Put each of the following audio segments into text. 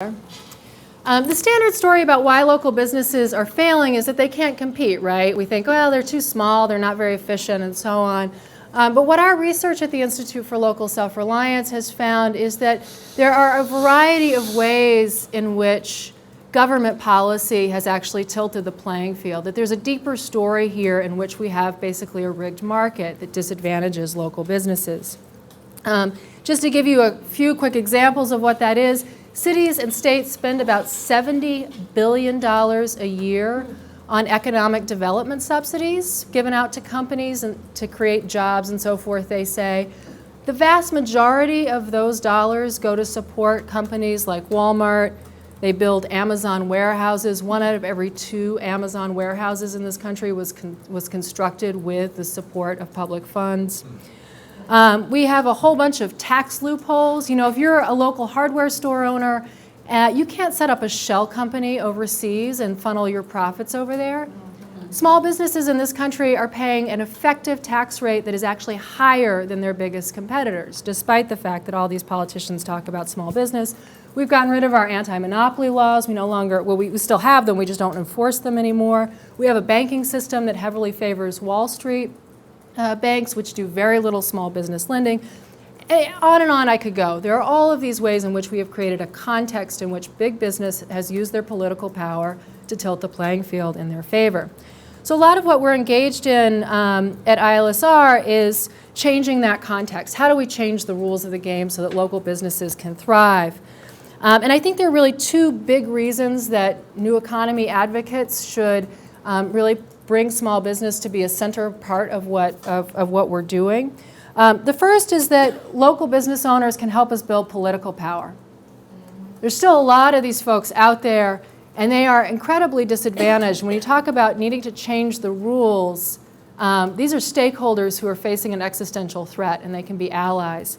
The standard story about why local businesses are failing is that they can't compete, right? We think, well, they're too small, they're not very efficient, and so on. But what our research at the Institute for Local Self-Reliance has found is that there are a variety of ways in which government policy has actually tilted the playing field, that there's a deeper story here in which we have basically a rigged market that disadvantages local businesses. Just to give you a few quick examples of what that is, cities and states spend about $70 billion a year on economic development subsidies given out to companies and to create jobs and so forth, they say. The vast majority of those dollars go to support companies like Walmart. They build Amazon warehouses. 1 out of every 2 Amazon warehouses in this country was constructed with the support of public funds. We have a whole bunch of tax loopholes. You know, if you're a local hardware store owner, you can't set up a shell company overseas and funnel your profits over there. Small businesses in this country are paying an effective tax rate that is actually higher than their biggest competitors, despite the fact that all these politicians talk about small business. We've gotten rid of our anti-monopoly laws. We no longer, well, we still have them, we just don't enforce them anymore. We have a banking system that heavily favors Wall Street banks, which do very little small business lending. On and on I could go. There are all of these ways in which we have created a context in which big business has used their political power to tilt the playing field in their favor. So a lot of what we're engaged in at ILSR is changing that context. How do we change the rules of the game so that local businesses can thrive? And I think there are really 2 big reasons that new economy advocates should really bring small business to be a center part of what we're doing. The first is that local business owners can help us build political power. There's still a lot of these folks out there, and they are incredibly disadvantaged. When you talk about needing to change the rules, these are stakeholders who are facing an existential threat, and they can be allies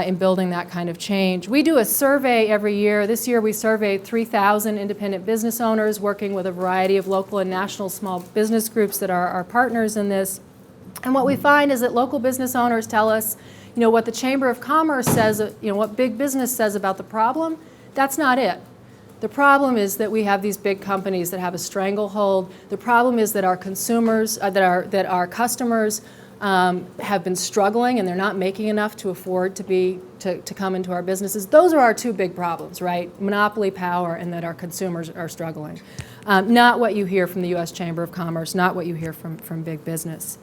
in building that kind of change. We do a survey every year. This year we surveyed 3,000 independent business owners working with a variety of local and national small business groups that are our partners in this. And what we find is that local business owners tell us, you know, what the Chamber of Commerce says, you know, what big business says about the problem, that's not it. The problem is that we have these big companies that have a stranglehold. The problem is that our consumers, that our customers have been struggling and they're not making enough to afford to come into our businesses. Those are our 2 big problems, right? Monopoly power and that our consumers are struggling. Not what you hear from the U.S. Chamber of Commerce, not what you hear from big business.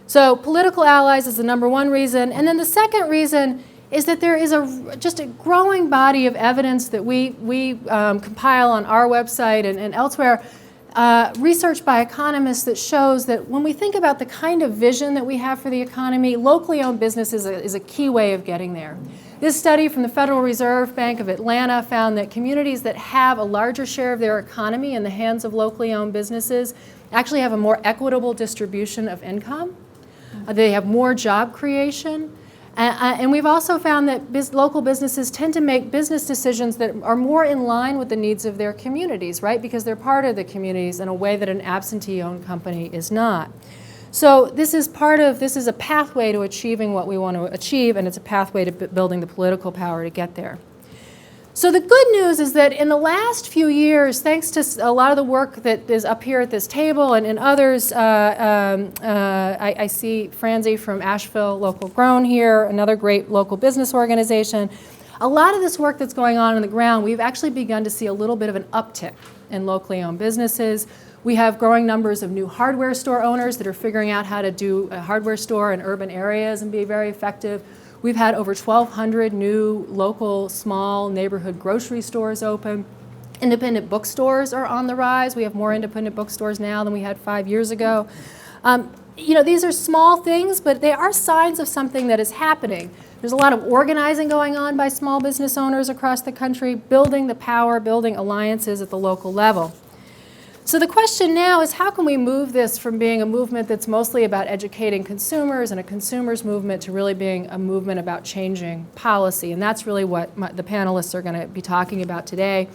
So political allies is the #1 reason. And then the second reason is that there is just a growing body of evidence that we compile on our website and elsewhere, research by economists that shows that when we think about the kind of vision that we have for the economy, locally owned business is a key way of getting there. This study from the Federal Reserve Bank of Atlanta found that communities that have a larger share of their economy in the hands of locally owned businesses actually have a more equitable distribution of income. They have more job creation. And we've also found that local businesses tend to make business decisions that are more in line with the needs of their communities, right? Because they're part of the communities in a way that an absentee-owned company is not. So this is a pathway to achieving what we want to achieve, and it's a pathway to building the political power to get there. So the good news is that in the last few years, thanks to a lot of the work that is up here at this table and others, I see Franzi from Asheville Local Grown here, another great local business organization. A lot of this work that's going on the ground, we've actually begun to see a little bit of an uptick in locally owned businesses. We have growing numbers of new hardware store owners that are figuring out how to do a hardware store in urban areas and be very effective. We've had over 1,200 new local small neighborhood grocery stores open. Independent bookstores are on the rise. We have more independent bookstores now than we had 5 years ago. You know, these are small things, but they are signs of something that is happening. There's a lot of organizing going on by small business owners across the country, building the power, building alliances at the local level. So the question now is, how can we move this from being a movement that's mostly about educating consumers and a consumers movement to really being a movement about changing policy? And that's really what the panelists are going to be talking about today.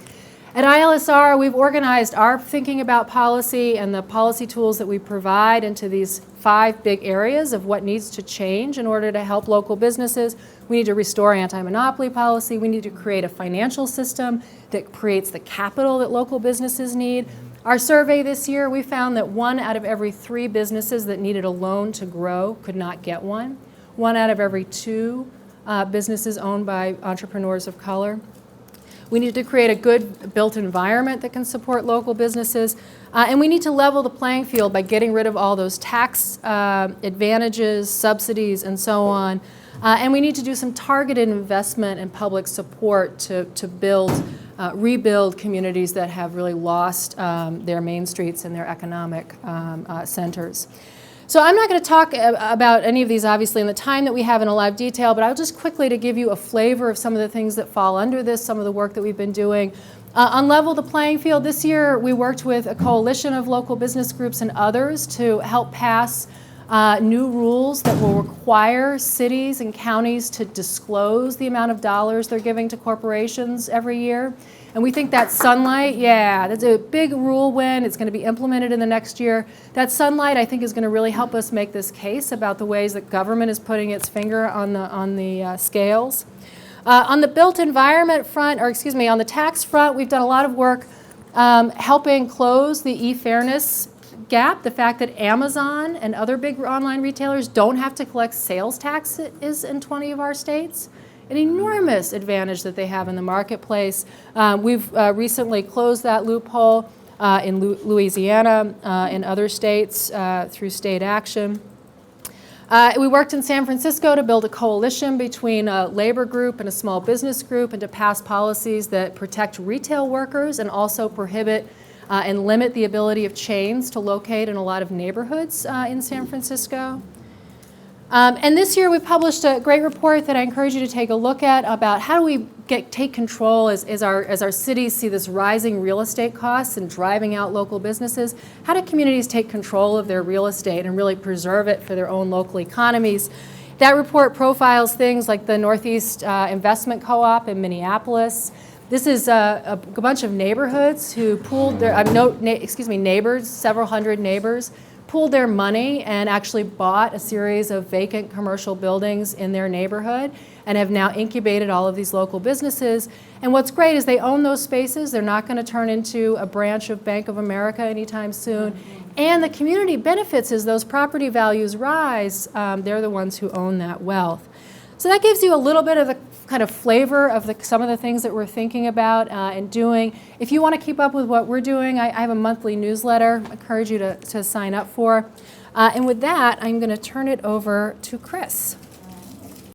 At ILSR, we've organized our thinking about policy and the policy tools that we provide into these 5 big areas of what needs to change in order to help local businesses. We need to restore anti-monopoly policy. We need to create a financial system that creates the capital that local businesses need. Our survey this year, we found that 1 out of every 3 businesses that needed a loan to grow could not get one. 1 out of every 2 businesses owned by entrepreneurs of color. We need to create a good built environment that can support local businesses. And we need to level the playing field by getting rid of all those tax advantages, subsidies, and so on. And we need to do some targeted investment and public support to rebuild communities that have really lost their main streets and their economic centers. So I'm not going to talk about any of these, obviously, in the time that we have in a lot of detail, but I'll just quickly to give you a flavor of some of the things that fall under this, some of the work that we've been doing. On Level the Playing Field, this year we worked with a coalition of local business groups and others to help pass new rules that will require cities and counties to disclose the amount of dollars they're giving to corporations every year. And we think that Sunlight, yeah, that's a big rule win. It's going to be implemented in the next year. That Sunlight, I think, is going to really help us make this case about the ways that government is putting its finger on the scales. On the built environment front, or excuse me, on the tax front, we've done a lot of work helping close the e-fairness gap, the fact that Amazon and other big online retailers don't have to collect sales taxes in 20 of our states. An enormous advantage that they have in the marketplace. We've recently closed that loophole in Louisiana and other states through state action. We worked in San Francisco to build a coalition between a labor group and a small business group and to pass policies that protect retail workers and also prohibit and limit the ability of chains to locate in a lot of neighborhoods in San Francisco. And this year we published a great report that I encourage you to take a look at about how do we take control as our cities see this rising real estate costs and driving out local businesses. How do communities take control of their real estate and really preserve it for their own local economies? That report profiles things like the Northeast Investment Co-op in Minneapolis. This is a bunch of neighborhoods who pooled their, neighbors, several hundred neighbors, pooled their money and actually bought a series of vacant commercial buildings in their neighborhood and have now incubated all of these local businesses. And what's great is they own those spaces. They're not going to turn into a branch of Bank of America anytime soon. And the community benefits as those property values rise. They're the ones who own that wealth. So that gives you a little bit of the kind of flavor of some of the things that we're thinking about and doing. If you want to keep up with what we're doing, I have a monthly newsletter I encourage you to sign up for. And with that, I'm going to turn it over to Chris.